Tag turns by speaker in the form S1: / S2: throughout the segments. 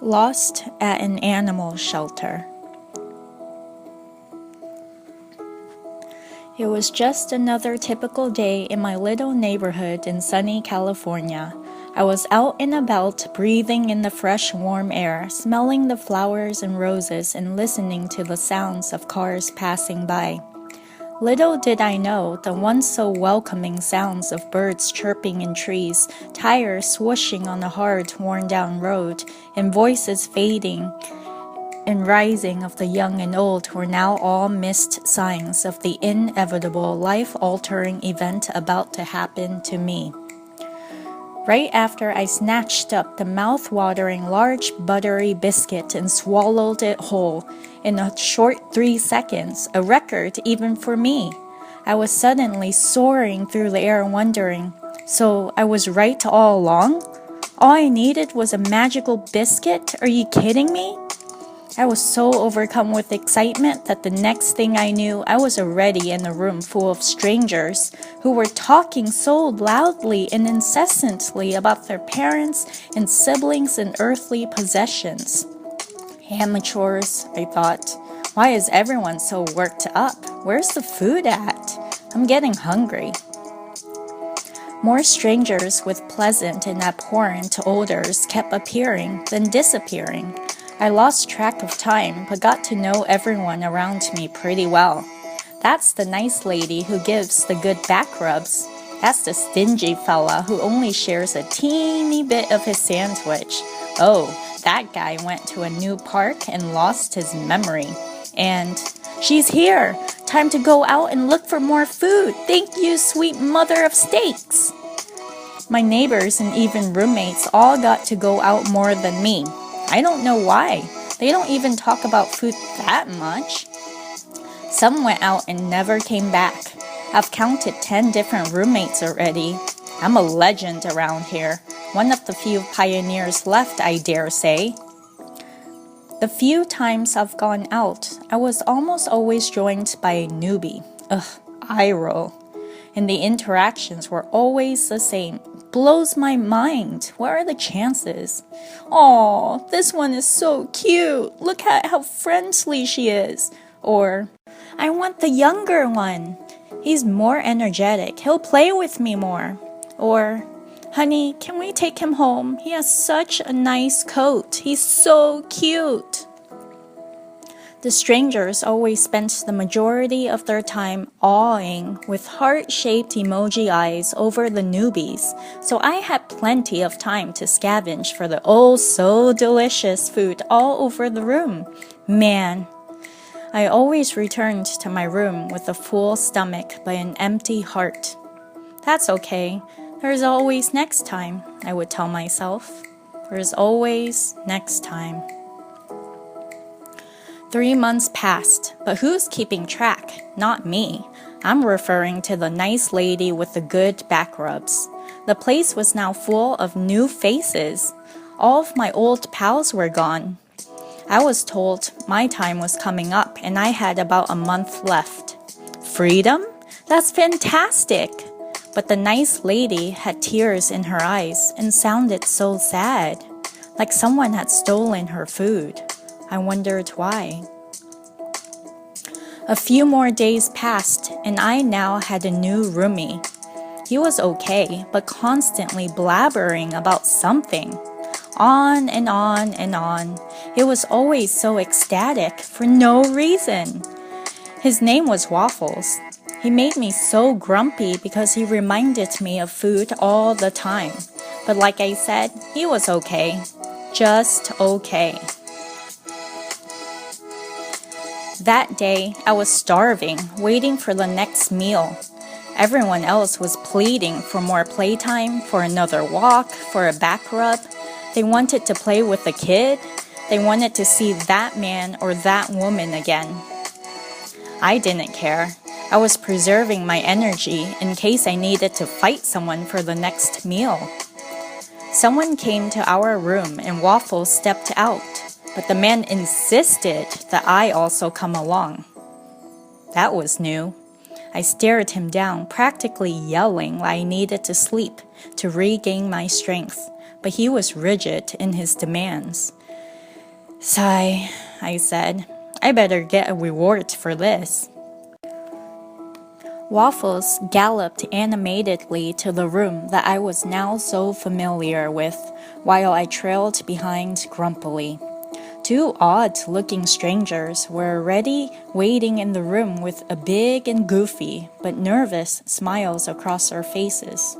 S1: Lost at an animal shelter. It was just another typical day in my little neighborhood in sunny California. I was out and about, breathing in the fresh, warm air, smelling the flowers and roses, and listening to the sounds of cars passing by. Little did I know the once so welcoming sounds of birds chirping in trees, tires swooshing on a hard, worn-down road, and voices fading and rising of the young and old were now all missed signs of the inevitable, life-altering event about to happen to me. Right after I snatched up the mouth-watering large buttery biscuit and swallowed it whole, in a short 3 seconds, a record even for me, I was suddenly soaring through the air wondering, so I was right all along? All I needed was a magical biscuit? Are you kidding me? I was so overcome with excitement that the next thing I knew, I was already in a room full of strangers who were talking so loudly and incessantly about their parents and siblings and earthly possessions. Amateurs, I thought. Why is everyone so worked up? Where's the food at? I'm getting hungry. More strangers with pleasant and abhorrent odors kept appearing, then disappearing. I lost track of time, but got to know everyone around me pretty well. That's the nice lady who gives the good back rubs. That's the stingy fella who only shares a teeny bit of his sandwich. Oh, that guy went to a new park and lost his memory. And, she's here! Time to go out and look for more food! Thank you, sweet mother of steaks! My neighbors and even roommates all got to go out more than me. I don't know why. They don't even talk about food that much. Some went out and never came back. I've counted 10 different roommates already. I'm a legend around here. One of the few pioneers left, I dare say. The few times I've gone out, I was almost always joined by a newbie. I roll. And the interactions were always the same. Blows my mind. What are the chances? Aw, this one is so cute. Look at how friendly she is. Or, I want the younger one. He's more energetic. He'll play with me more. Or, honey, can we take him home? He has such a nice coat. He's so cute. The strangers always spent the majority of their time awing with heart-shaped emoji eyes over the newbies, so I had plenty of time to scavenge for the oh-so-delicious food all over the room. Man, I always returned to my room with a full stomach but an empty heart. That's okay. There's always next time, I would tell myself. There's always next time. 3 months passed, but who's keeping track? Not me. I'm referring to the nice lady with the good back rubs. The place was now full of new faces. All of my old pals were gone. I was told my time was coming up and I had about a month left. Freedom? That's fantastic! But the nice lady had tears in her eyes and sounded so sad, like someone had stolen her food. I wondered why. A few more days passed, and I now had a new roomie. He was okay, but constantly blabbering about something. On and on and on. It was always so ecstatic for no reason. His name was Waffles. He made me so grumpy because he reminded me of food all the time. But like I said, he was okay. Just okay. That day, I was starving, waiting for the next meal. Everyone else was pleading for more playtime, for another walk, for a back rub. They wanted to play with the kid. They wanted to see that man or that woman again. I didn't care. I was preserving my energy in case I needed to fight someone for the next meal. Someone came to our room and Waffles stepped out. But the man insisted that I also come along. That was new. I stared him down, practically yelling that I needed to sleep to regain my strength, but he was rigid in his demands. Sigh, I said. I better get a reward for this. Waffles galloped animatedly to the room that I was now so familiar with, while I trailed behind grumpily. Two odd-looking strangers were already waiting in the room with a big and goofy, but nervous, smiles across their faces.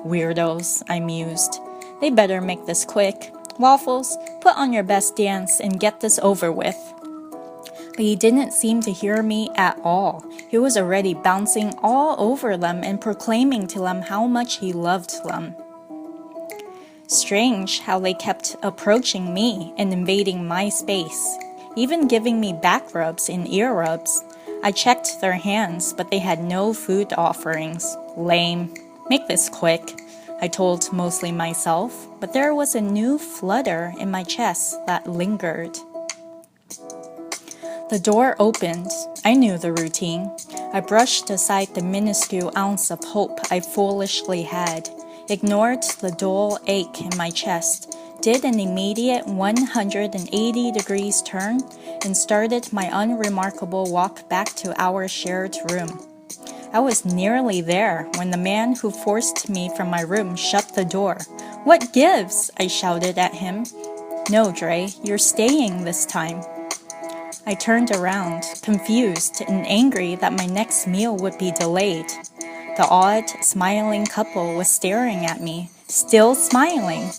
S1: Weirdos, I mused. They better make this quick. Waffles, put on your best dance and get this over with. But he didn't seem to hear me at all. He was already bouncing all over them and proclaiming to them how much he loved them. Strange how they kept approaching me and invading my space, even giving me back rubs and ear rubs. I checked their hands, but they had no food offerings. Lame. Make this quick, I told mostly myself, but there was a new flutter in my chest that lingered. The door opened. I knew the routine. I brushed aside the minuscule ounce of hope I foolishly had, ignored the dull ache in my chest, did an immediate 180 degrees turn, and started my unremarkable walk back to our shared room. I was nearly there when the man who forced me from my room shut the door. "What gives?" I shouted at him. "No, Dre, you're staying this time." I turned around, confused and angry that my next meal would be delayed. The odd, smiling couple was staring at me, still smiling.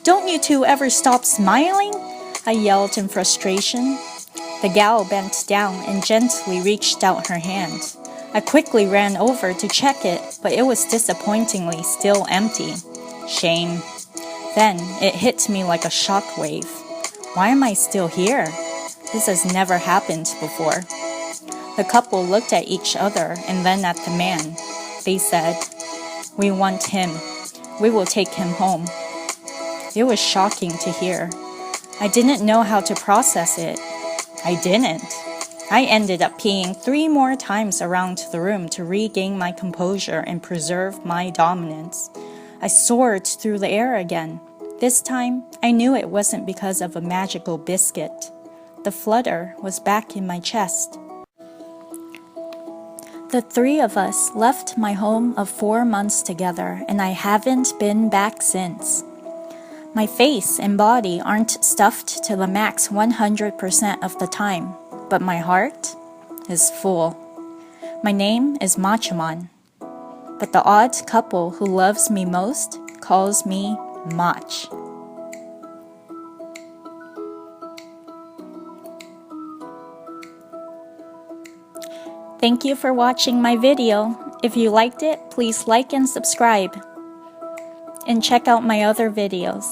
S1: "Don't you two ever stop smiling?" I yelled in frustration. The gal bent down and gently reached out her hand. I quickly ran over to check it, but it was disappointingly still empty. Shame. Then it hit me like a shockwave. Why am I still here? This has never happened before. The couple looked at each other and then at the man. They said, "We want him. We will take him home." It was shocking to hear. I didn't know how to process it. I didn't. I ended up peeing 3 more times around the room to regain my composure and preserve my dominance. I soared through the air again. This time, I knew it wasn't because of a magical biscuit. The flutter was back in my chest. The 3 of us left my home of 4 months together, and I haven't been back since. My face and body aren't stuffed to the max 100% of the time, but my heart is full. My name is Machaman, but the odd couple who loves me most calls me Mach. Thank you for watching my video. If you liked it, please like and subscribe. And check out my other videos.